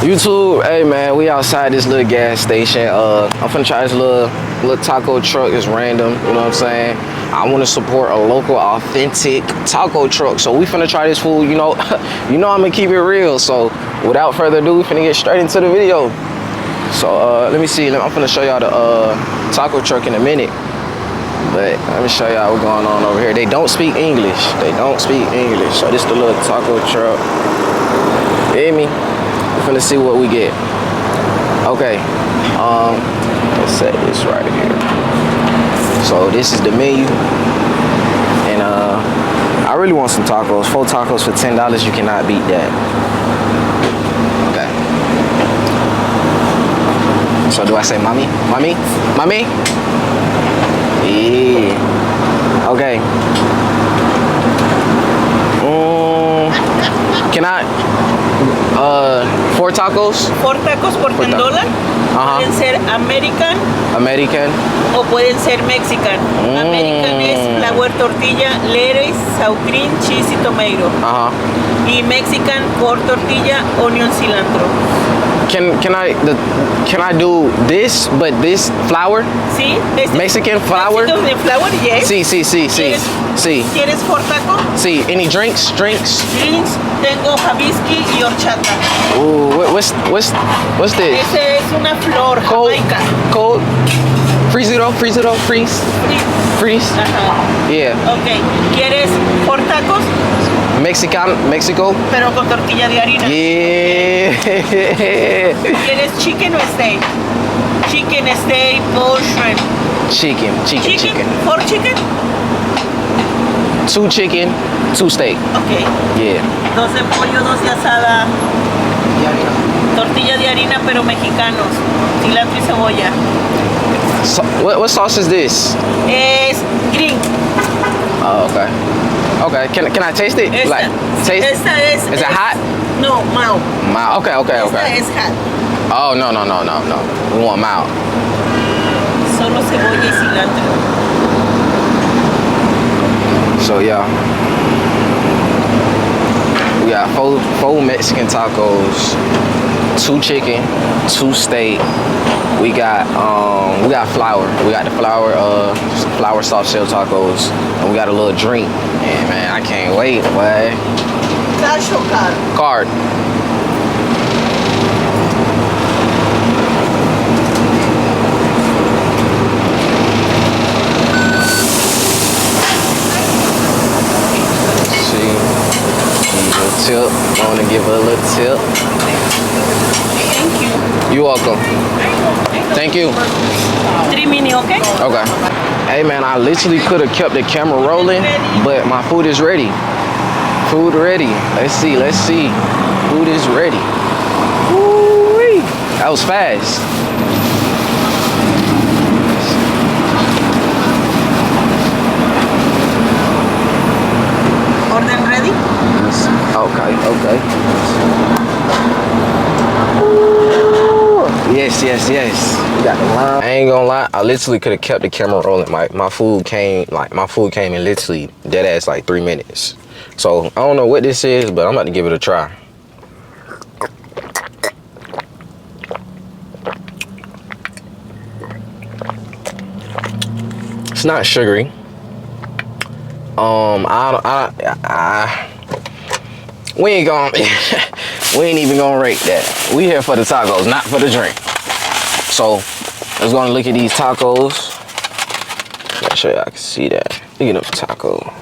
YouTube, hey man, we outside this little gas station. I'm finna try this little taco truck. It's random, you know what I'm saying? I want to support a local, authentic taco truck. So we finna try this food, you know. You know I'm gonna keep it real. So without further ado, we finna get straight into the video. So let me see. I'm finna show y'all the taco truck in a minute. But let me show y'all what's going on over here. They don't speak English. They don't speak English. So this the little taco truck. You hear me? We're finna see what we get. Okay, let's set this right here. So this is the menu, and I really want some tacos. 4 tacos for $10. You cannot beat that. Okay. So do I say mommy? Mommy? Mommy? Yeah. Okay. Can I? 4 tacos. 4 tacos por $10. Pueden ser American. American. O pueden ser Mexican. American es flour tortilla, lettuce, sour cream, cheese y tomato. Y Mexican, pork tortilla, onion, cilantro. Can I do this, but this flour? Sí. Mexican flour? De flour, yes. Sí. ¿Quieres 4 tacos? Sí. Any drinks? Drinks. Tengo Jabisky y horchata. Ooh, what's this? Ese es una flor, Jamaica. Cold. Freeze it up. Freeze. Ajá. Yeah. Okay. ¿Quieres 4 tacos? Mexico. Pero con tortilla de harina. Yeah. ¿Quieres chicken o steak? Chicken, steak, pork, shrimp. Chicken. 4 chicken? 2 chicken, 2 steak. Okay. Yeah. 2 de pollo, 2 de asada. Tortilla de harina, pero mexicanos. Cilantro y cebolla. So, what sauce is this? Es green. Oh, okay. Okay. Can I taste it? Esta, taste. Esta es. Is it hot? No, mild. Mild. Okay. Esta es hot. Oh no. We want mild. Solo cebolla y cilantro. So yeah, we got 4 Mexican tacos, 2 chicken, 2 steak. We got flour. We got the flour soft shell tacos, and we got a little drink. And man, I can't wait, boy. Cash or card? Card. Tip. I want to give her a little tip. Thank you. You're welcome. Thank you. 3 mini, okay? Okay. Hey man, I literally could have kept the camera rolling, but my food is ready. Food ready. Let's see. Food is ready. Woo-wee. That was fast. Order ready? Okay. Yes. We got the line. I ain't gonna lie, I literally could have kept the camera rolling. My food came in literally dead ass like 3 minutes. So I don't know what this is, but I'm about to give it a try. It's not sugary. We ain't even gonna rate that. We here for the tacos, not for the drink. So let's go and look at these tacos. Make sure y'all can see that. Look at them taco.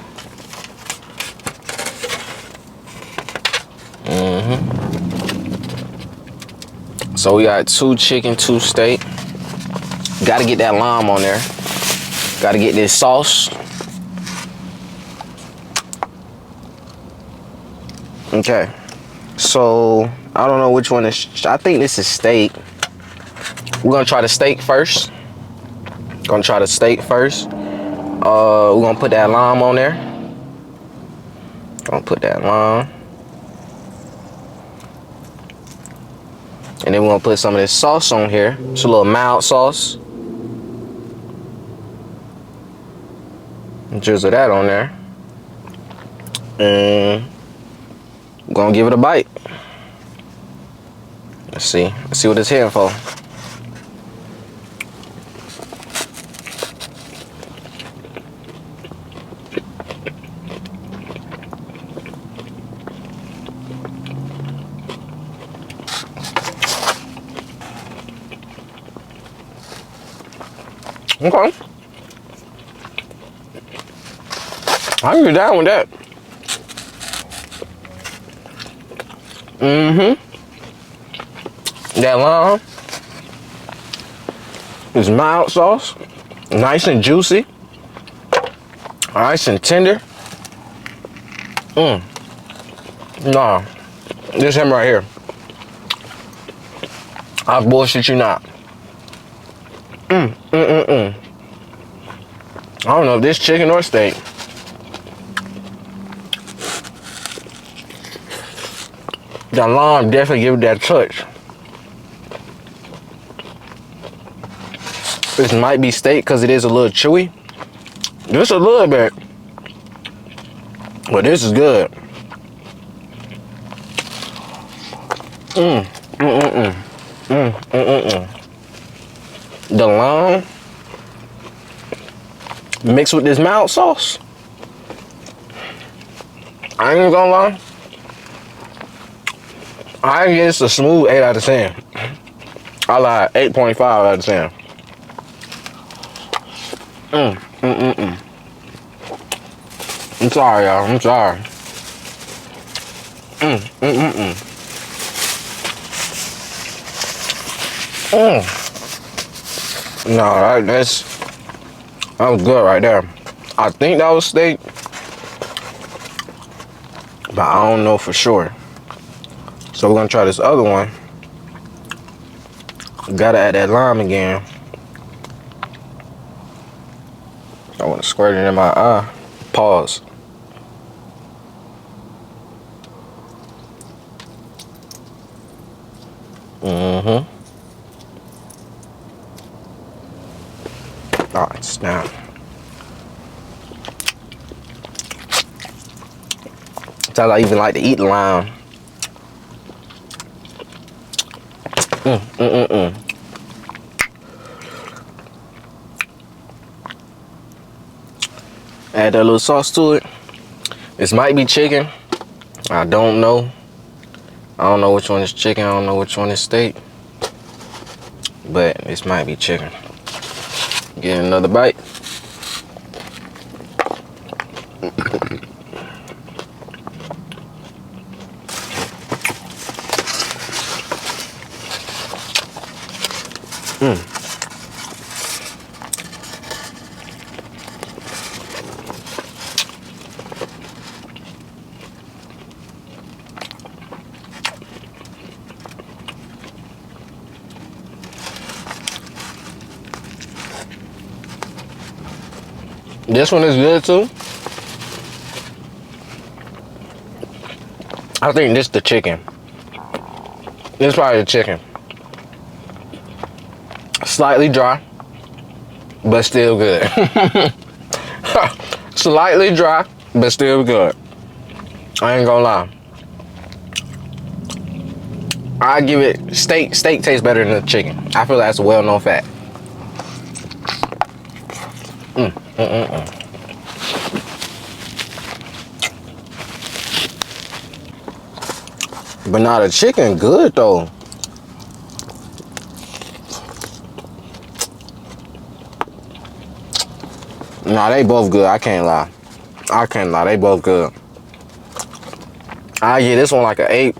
So we got 2 chicken, 2 steak. Gotta get that lime on there. Gotta get this sauce. Okay, so I don't know which one is. I think this is steak. We're gonna try the steak first. We're gonna put that lime on there. Gonna put that lime, and then we're gonna put some of this sauce on here. It's a little mild sauce. Drizzle that on there, and we're gonna give it a bite. Let's see. Let's see what it's hitting for. Okay. I can get down with that. That lime is mild sauce, nice and juicy, nice and tender. Nah, this him right here. I bullshit you not. I don't know if this chicken or steak. The lime definitely give it that touch. This might be steak because it is a little chewy. Just a little bit. But this is good. The lime mixed with this mild sauce. I ain't gonna lie. I give this a smooth 8 out of 10. I like 8.5 out of 10. I'm sorry, y'all. I'm sorry. No, that was good right there. I think that was steak, but I don't know for sure. So we're gonna try this other one. Gotta add that lime again. I want to squirt it in my eye. Pause. Alright, snap. Sometimes I even like to eat lime. Add that little sauce to it. This might be chicken. I don't know. I don't know which one is chicken. I don't know which one is steak. But this might be chicken. Get another bite. This one is good too. I think this is the chicken. This is probably the chicken. Slightly dry, but still good. Slightly dry, but still good. I ain't gonna lie. I give it steak. Steak tastes better than the chicken. I feel that's a well-known fact. But now the chicken good though. Nah, they both good. I can't lie. I can't lie. They both good. I give this one like an 8,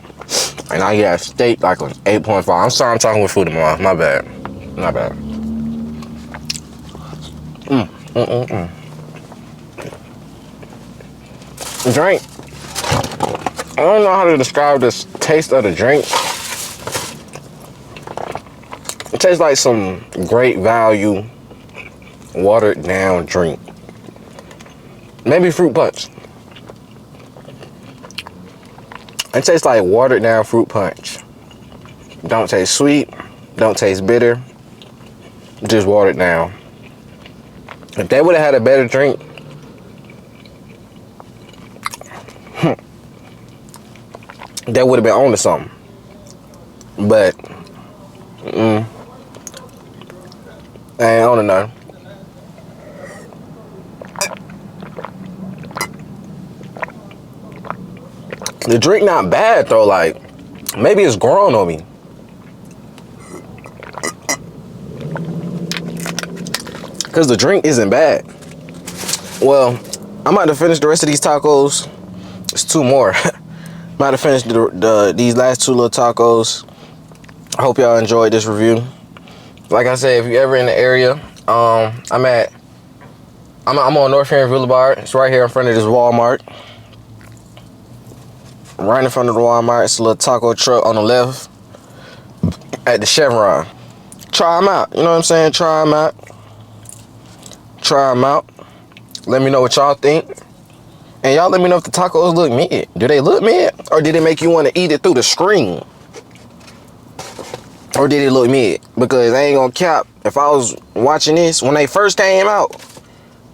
and I get a steak like an 8.5. I'm sorry, I'm talking with foodie, mom. My bad. My bad. Drink. I don't know how to describe this taste of the drink. It tastes like some great value, watered down drink. Maybe fruit punch. It tastes like watered down fruit punch. Don't taste sweet, don't taste bitter, just watered down. If they would have had a better drink, that would have been on to something. But I ain't on it now. The drink not bad though, like maybe it's growing on me. Cause the drink isn't bad. Well, I'm about to finish the rest of these tacos. It's 2 more. I'm about to finish these last 2 little tacos. I hope y'all enjoyed this review. Like I said, if you're ever in the area, I'm on North Henry Boulevard. It's right here in front of this Walmart. Right in front of the Walmart, it's a little taco truck on the left at the Chevron. Try them out, you know what I'm saying? Try them out. Try them out. Let me know what y'all think. And y'all let me know if the tacos look mid. Do they look mid? Or did it make you want to eat it through the screen? Or did it look mid? Because I ain't gonna cap. If I was watching this, when they first came out,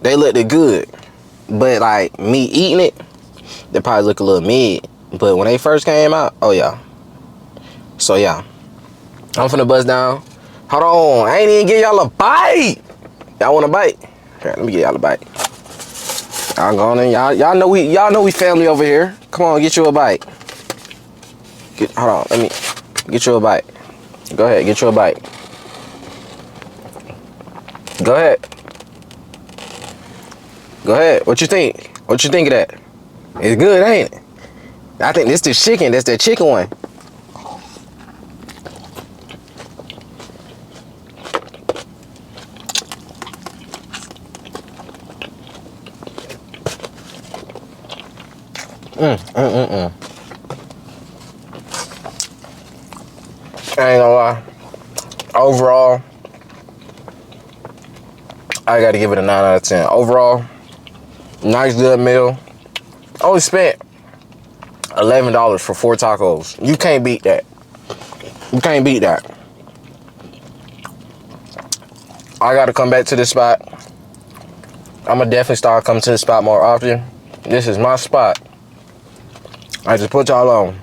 they looked good. But like me eating it, they probably look a little mid. But when they first came out, oh yeah. So yeah. I'm finna bust down. Hold on, I ain't even give y'all a bite. Y'all want a bite? Here, let me get y'all a bite. Y'all going in. Y'all know we family over here. Come on, get you a bite. Hold on, let me get you a bite. Go ahead, get you a bite. Go ahead. Go ahead. What you think? What you think of that? It's good, ain't it? I think this is chicken. That's that chicken one. I ain't gonna lie. Overall, I gotta give it a 9 out of 10. Overall, nice good meal. Only spent $11 for 4 tacos. You can't beat that. You can't beat that. I gotta come back to this spot. I'ma definitely start coming to this spot more often. This is my spot. I just put y'all on.